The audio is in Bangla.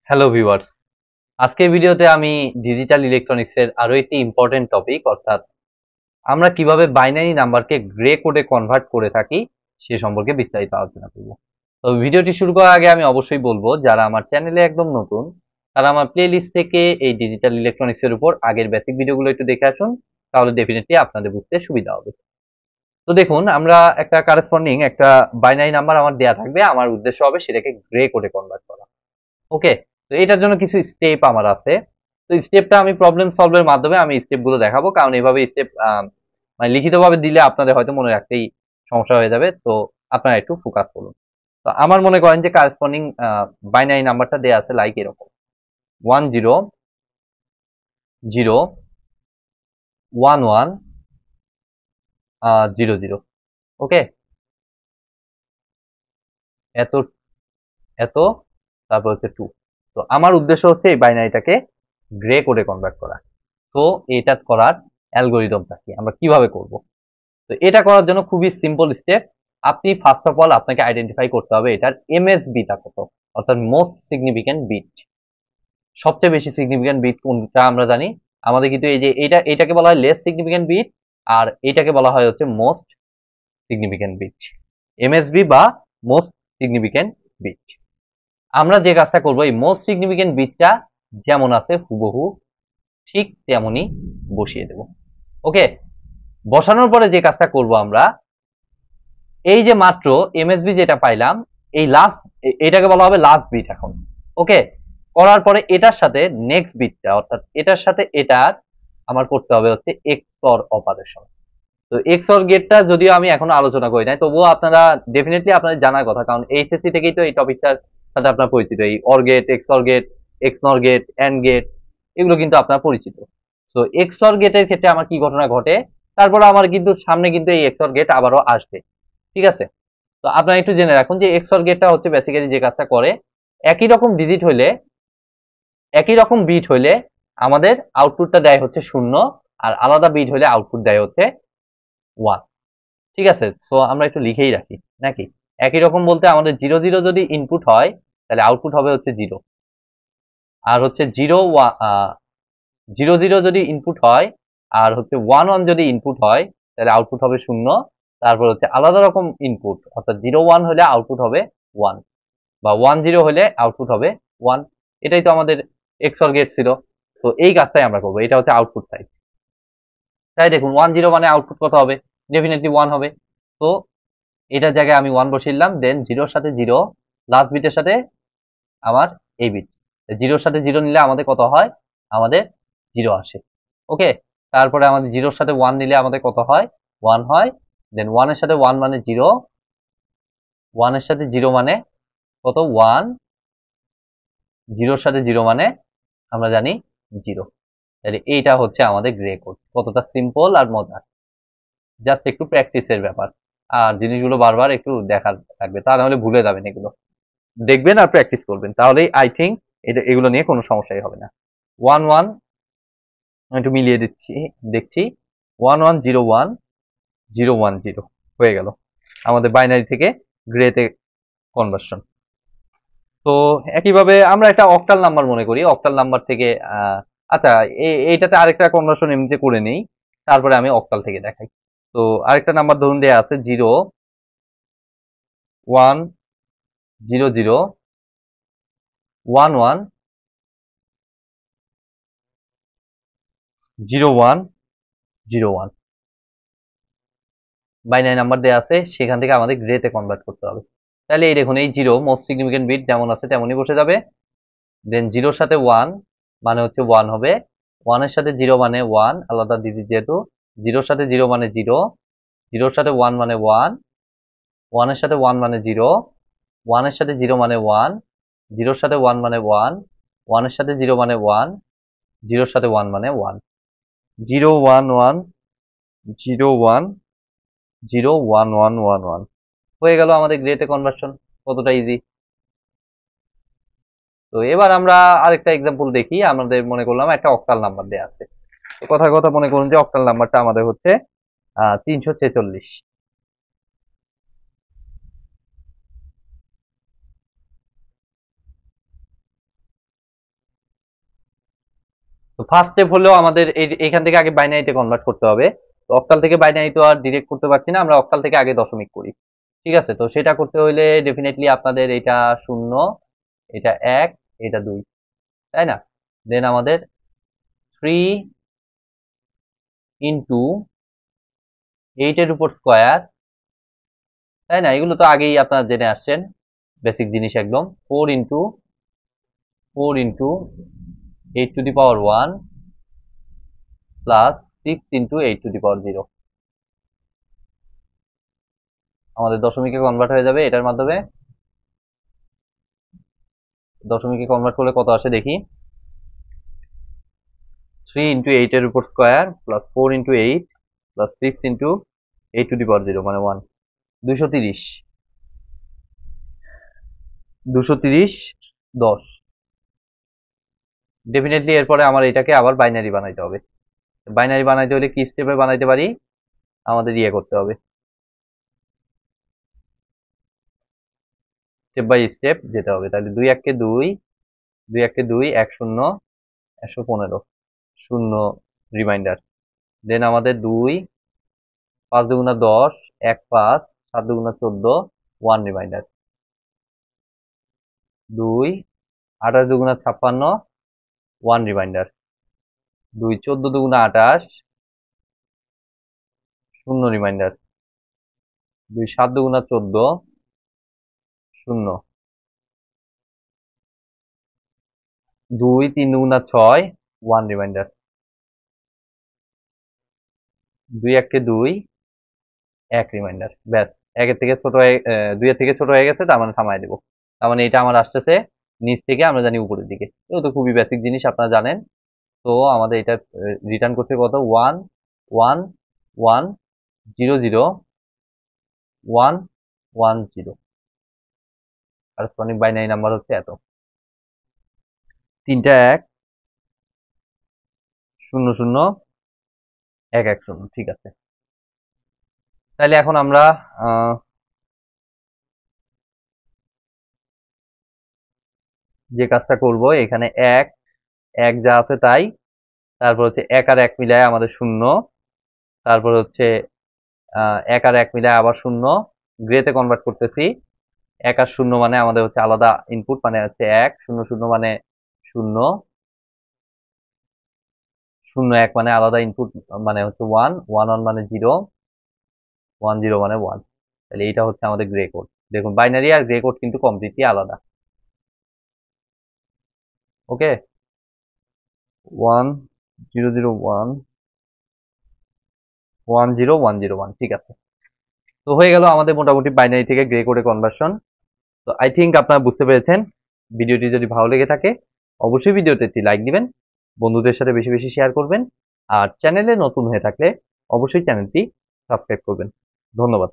হ্যালো ভিউয়ার্স, আজকের ভিডিওতে আমি ডিজিটাল ইলেকট্রনিক্সের আরো একটি ইম্পর্টেন্ট টপিক অর্থাৎ আমরা কিভাবে বাইনারি নাম্বারকে গ্রে কোডে কনভার্ট করে থাকি সে সম্পর্কে বিস্তারিত আলোচনা করব। তো ভিডিওটি শুরু করার আগে আমি অবশ্যই বলবো যারা আমার চ্যানেলে একদম নতুন তারা আমার প্লেলিস্ট থেকে এই ডিজিটাল ইলেকট্রনিক্সের উপর আগের বেসিক ভিডিওগুলো একটু দেখে আসুন, তাহলে ডেফিনেটলি আপনাদের বুঝতে সুবিধা হবে। তো দেখুন, আমরা একটা কারেসপন্ডিং একটা বাইনারি নাম্বার আমার দেয়া থাকবে, আমার উদ্দেশ্য হবে সেটাকে গ্রে কোডে কনভার্ট করা। ওকে, তো এটার জন্য কিছু স্টেপ আমার আছে। তো স্টেপটা আমি প্রবলেম সলভের মাধ্যমে আমি স্টেপগুলো দেখাবো, কারণ এইভাবে স্টেপ মানে লিখিতভাবে দিলে আপনাদের হয়তো মনে রাখতেই সমস্যা হয়ে যাবে। তো আপনারা একটু ফোকাস করুন। তো আমার মনে করেন যে কারেসপন্ডিং বাইনারি নাম্বারটা দেয়া আছে লাইক এরকম 10 0 11 00। ওকে, এত এত তারপর হচ্ছে 2। তো আমার উদ্দেশ্য হচ্ছে এই বাইনারিটাকে গ্রে কোডে কনভার্ট করা। তো এটা করার অ্যালগরিদমটা কি, আমরা কিভাবে করব? তো এটা করার জন্য খুবই সিম্পল স্টেপ। আপনি ফার্স্ট অফ অল আপনাকে আইডেন্টিফাই করতে হবে এটার এমএসবিটা কত, অর্থাৎ মোস্ট সিগনিফিক্যান্ট বিট। সবচেয়ে বেশি সিগনিফিক্যান্ট বিট কোনটা আমরা জানি, আমাদের কিন্তু এই যে এটাকে বলা হয় লেস সিগনিফিক্যান্ট বিট, আর এটাকে বলা হয় হচ্ছে মোস্ট সিগনিফিক্যান্ট বিট, এমএসবি বা মোস্ট সিগনিফিক্যান্ট বিট। আমরা যে কাজটা করব, এই মোস্ট সিগনিফিক্যান্ট বিটটা যেমন আছে হুবহু ঠিক তেমনই বসিয়ে দেব। ওকে, বসানোর পরে যে কাজটা করব আমরা, এই যে মাত্র এমএসবি যেটা পাইলাম, এই লাস্ট এটাকে বলা হবে লাস্ট বিট এখন। ওকে, করার পরে এটার সাথে নেক্সট বিটটা অর্থাৎ এটার সাথে এটার আমার করতে হবে হচ্ছে এক্সঅর অপারেশন। তো এক্সঅর গেটটা যদিও আমি এখনো আলোচনা করি নাই, তবুও আপনারা ডেফিনেটলি আপনাদের জানার কথা, কারণ এইচএসসি থেকেই তো এই টপিকটার সাথে আপনার পরিচিত। এই or gate, XOR gate, XNOR gate, and gate, এগুলো কিন্তু আপনার পরিচিত। তো এক্সঅর গেটের ক্ষেত্রে আমার কি ঘটনা ঘটে, তারপর আমার কিন্তু সামনে কিন্তু এই এক্সঅর গেট আবারও আসবে। ঠিক আছে, তো আপনারা একটু জেনে রাখুন যে এক্সঅর গেটটা হচ্ছে বেসিক্যালি যে কাজটা করে, একই রকম ডিজিট হইলে, একই রকম বিট হইলে আমাদের আউটপুটটা দেয় হচ্ছে 0, আর আলাদা বিট হইলে আউটপুট দেয় হচ্ছে 1। ঠিক আছে, তো আমরা একটু লিখেই রাখি নাকি। একই রকম বলতে আমাদের 0 0 যদি ইনপুট হয় তাহলে আউটপুট হবে হচ্ছে 0, আর হচ্ছে 0 0 যদি ইনপুট হয় আর হচ্ছে 1 1 যদি ইনপুট হয় তাহলে আউটপুট হবে 0। তারপর হচ্ছে আলাদা রকম ইনপুট অর্থাৎ 0 1 হলে আউটপুট হবে 1, বা 1 0 হলে আউটপুট হবে 1। এটাই তো আমাদের এক্সঅর গেট ছিল। তো এই কাজটাই আমরা করবো, এটা হচ্ছে আউটপুট সাইড। তাই দেখুন 1 0 মানে আউটপুট কত হবে, ডেফিনেটলি 1 হবে। তো এটার জায়গায় আমি 1 বসিয়ে দেন, জিরোর সাথে জিরো, লাস্ট বিটের সাথে আমার এই বিট, জিরোর সাথে জিরো নিলে আমাদের কত হয়, আমাদের 0 আসে। ওকে, তারপরে আমাদের জিরোর সাথে 1 নিলে আমাদের কত হয়, 1 হয়। দেন 1 এর সাথে 1 মানে 0, 1 এর সাথে 0 মানে কত, 1, 0 সাথে 0 মানে আমরা জানি 0। তাহলে এইটা হচ্ছে আমাদের গ্রে কোড। কতটা সিম্পল আর মজার, জাস্ট একটু প্র্যাকটিসের ব্যাপার। আর জিনিসগুলো বারবার একটু দেখা লাগবে, তা নাহলে ভুলে যাবেন। এগুলো দেখবেন আর প্র্যাকটিস করবেন, তাহলেই আই থিঙ্ক এটা এগুলো নিয়ে কোনো সমস্যাই হবে না। 1 1, একটু মিলিয়ে দিচ্ছি, দেখছি 1 1 0 1 0 1 0 হয়ে গেল আমাদের বাইনারি থেকে গ্রেতে কনভার্সন। তো একইভাবে আমরা একটা অক্টাল নাম্বার মনে করি, অক্টাল নাম্বার থেকে আচ্ছা, এইটাতে আরেকটা কনভার্সন এমনিতে করে নেই, তারপরে আমি অক্টাল থেকে দেখাই। তো আরেকটা নাম্বার ধরুন দেয়া আছে 0 1 0 0 1 1 0 1 0 1। বাইনারি নাম্বার দেয়া আছে, সেখান থেকে আমাদের গ্রেতে কনভার্ট করতে হবে। তাহলে এই দেখুন, এই 0 মোস্ট সিগনিফিকেন্ট বিট যেমন আছে তেমনই বসে যাবে। দেন 0 এর সাথে 1 মানে হচ্ছে 1 হবে, 1 এর সাথে 0 মানে 1, আলাদা ডিজিট যেহেতু। 0 এর সাথে 0 মানে 0, 0 এর সাথে 1 মানে 1, 1 এর সাথে 1 মানে 0, 1 এর সাথে 0 মানে 1, 0 এর সাথে 1 মানে 1, 1 এর সাথে 0 মানে 1, 0 এর সাথে 1 মানে 1, 0 1 1 0 1 0 1 1 1 1 হয়ে গেল আমাদের গ্রেতে কনভার্সন। কতটা ইজি। তো এবার আমরা আরেকটা এক্সাম্পল দেখি। আমাদের মনে করলাম একটা অক্টাল নাম্বার দেয়া আছে। তো কথার কথা মনে করুন যে অক্টাল নাম্বারটা আমাদের হচ্ছে 346। তো ফার্স্ট স্টেপ হলো আমাদের এখান থেকে আগে বাইনারিতে কনভার্ট করতে হবে। তো অক্টাল থেকে বাইনারি তো আর ডিরেক্ট করতে পারছি না, আমরা অক্টাল থেকে আগে দশমিক করি। ঠিক আছে, তো সেটা করতে হইলে ডেফিনেটলি আপনাদের এটা 0, এটা 1, এটা 2, তাই না? দেন আমাদের 3 ইন্টু 8 এর উপর স্কোয়ার, তাই না? এগুলো তো আগেই আপনারা জেনে আসছেন, বেসিক জিনিস একদম। 4 into 8 to the power 1 plus 6 into 8 to the power 0। আমাদের দশমিকে কনভার্ট হয়ে যাবে এটার মাধ্যমে। দশমিকে কনভার্ট করলে কত আসে দেখি। 3 ইন্টু 8 এর উপর square plus 4 into 8 plus 6 into 8 to the power 0 মানে 1, 230, 230 10। ডেফিনেটলি এরপরে আমার এটাকে আবার বাইনারি বানাইতে হবে। বাইনারি বানাইতে হলে কি স্টেপে বানাইতে পারি, আমাদের ইয়ে করতে হবে, স্টেপ বাই স্টেপ যেতে হবে। তাহলে 2 1 কে 2, 2 1 কে 2, 1 0, 115, 0 রিমাইন্ডার। দেন আমাদের 2, 5 দুগুণা 10, 1 5, 7 দুগুণা 14, 1 রিমাইন্ডার। 2, 28 দুগুণা 56, 1 রিমাইন্ডার। 2, 14 দুগুণা 28, 0 রিমাইন্ডার। 2, 7 দুগুণা 14, 0। 2, 3 দুগুণা 6, 1 রিমাইন্ডার। 2 1 কে 2, 1 রিমাইন্ডার। ব্যাস, 1 এর থেকে ছোট হয়ে 2 এর থেকে ছোট হয়ে গেছে, তার মানে থামায় দেবো। তার মানে এটা আমার আসতেছে নিচ থেকে, আমরা জানি উপরের দিকে। এগুলো তো খুবই বেসিক জিনিস, আপনারা জানেন। তো আমাদের এটা রিটার্ন করতে কত, 1 1 1 0 0 1 1 0। কারেসপন্ডিং বাইনারি নাম্বার হচ্ছে এত। 3টা 1 0 0 1 1 0। ঠিক আছে, তাহলে এখন আমরা যে কাজটা করব, এখানে 1 1 যা আছে তাই, তারপর হচ্ছে 1 আর 1 মিলায় আমাদের 0, তারপর হচ্ছে 1 আর 1 মিলায় আবার 0, গ্রেতে কনভার্ট করতেছি। 1 আর 0 মানে আমাদের হচ্ছে আলাদা ইনপুট, মানে হচ্ছে 1, 0 0 মানে 0, 0 1 মানে আলাদা ইনপুট, মানে হচ্ছে 1, 1 1 মানে 0, 1 0 মানে 1। তাহলে এইটা হচ্ছে আমাদের গ্রে কোড। দেখুন, বাইনারি আর গ্রে কোড কিন্তু কমপ্লিটলি আলাদা। ওকে, 1 0 0 1 1 0 1 0 1। ঠিক আছে, তো হয়ে গেল আমাদের মোটামুটি বাইনারি থেকে গ্রে কোডে কনভার্সন। তো আই থিঙ্ক আপনারা বুঝতে পেরেছেন। ভিডিওটি যদি ভালো লেগে থাকে অবশ্যই ভিডিওতে একটি লাইক দিবেন, বন্ধুদের সাথে বেশি বেশি শেয়ার করবেন, আর চ্যানেলে নতুন হয়ে থাকলে অবশ্যই চ্যানেলটি সাবস্ক্রাইব করবেন। ধন্যবাদ।